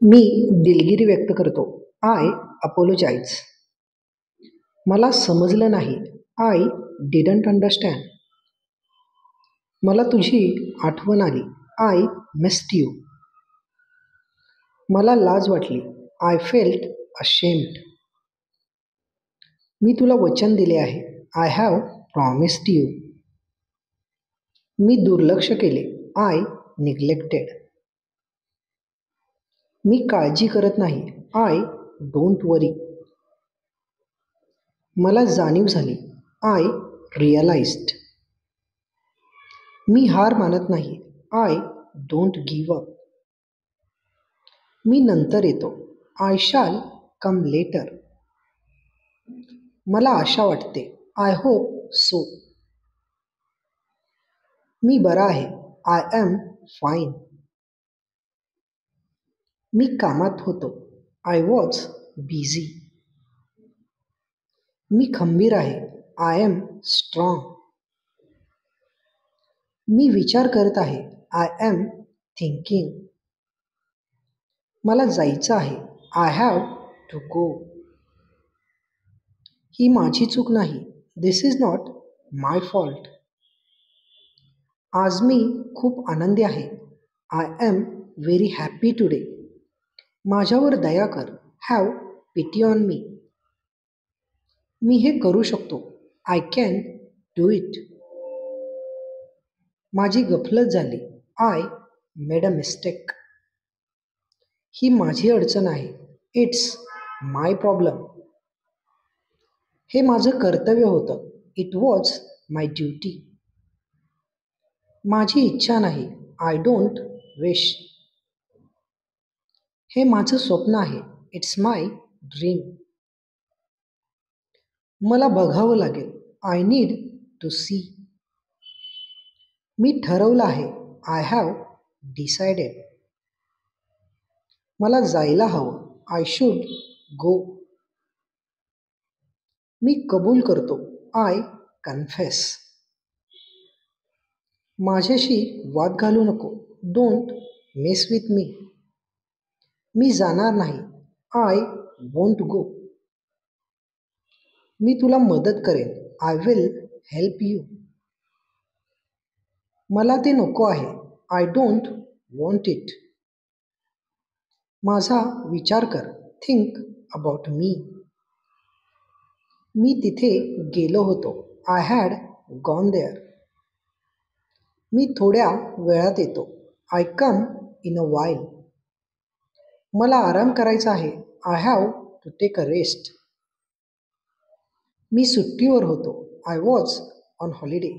मी दिलगिरी व्यक्त करतो. I apologise. मला समजलं नाही. I didn't understand. मला तुझी आठवण आली. I missed you. मला लाज वाटली. I felt ashamed. मी तुला वचन दिले आहे. I have promised you. मी दुर्लक्ष केले. I neglected. मी काळजी करत नाही. I don't worry. मला जाणीव झाली. I realised. मी हार मानत नाही. I don't give up. मी नंतर येतो. आय शाल कम लेटर. मला आशा वाटते. I hope so. मी बरा आहे. I am fine. मी कामात होतो. I was busy. मी खंबीर आहे. I M strong. मी विचार करत आहे. I am thinking. मला जायचं आहे. I have to go. ही माझी चूक नाही. This is not my fault. आज मी खूप आनंदी आहे. I am very happy today. माझ्यावर दया कर. Have pity on me. मी हे करू शकतो. I can do it. माझी गफलत झाली. I made a mistake. ही माझी अडचण आहे. It's my problem. हे माझं कर्तव्य होतं. It was my duty. माझी इच्छा नाही. I don't wish. हे माझं स्वप्न आहे. It's my dream. मला बघावं लागेल. I need to see. मी ठरवलं आहे. I have decided. मला जायला हवं. I should go. मी कबूल करतो. I confess. माझ्याशी वाद घालू नको. Don't mess with me. मी जाणार नाही. I won't go. मी तुला मदत करेन. I will help you. मला ते नको आहे. I don't want it. माझा विचार कर. Think about me. मी तिथे गेलो होतो. I had gone there. मी थोड्या वेळात येतो. I come in a while. मला आराम करायचा आहे. I have to take a rest. मी सुट्टीवर होतो. I was on holiday.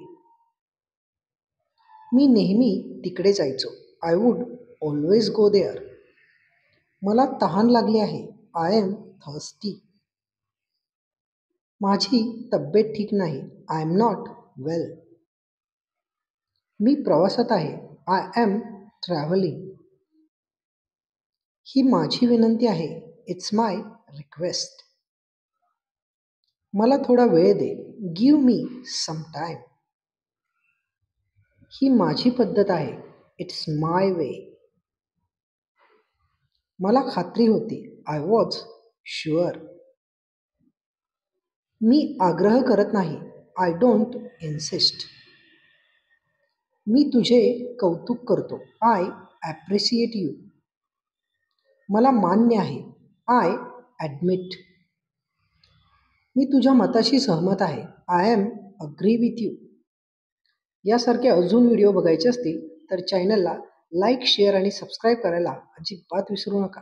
मी नेहमी तिकडे जायचो. I would always go there. मला तहान लागली आहे. I am thirsty. माझी तब्येत ठीक नाही. I am not well. मी प्रवासात आहे. I am travelling. ही माझी विनंती आहे. It's my request. मला थोडा वेळ दे. Give me some time. ही माझी पद्धत आहे. It's my way. मला खात्री होती. I was sure. मी आग्रह करत नाही. I don't insist. मी तुझे कौतुक करतो. I appreciate you. मला मान्य आहे. I admit. मी तुझ्या मताशी सहमत आहे. I am agree with you. यासारखे अजून व्हिडिओ बघायचे असतील तर चॅनलला लाईक, शेअर आणि सबस्क्राईब करायला अजिबात विसरू नका.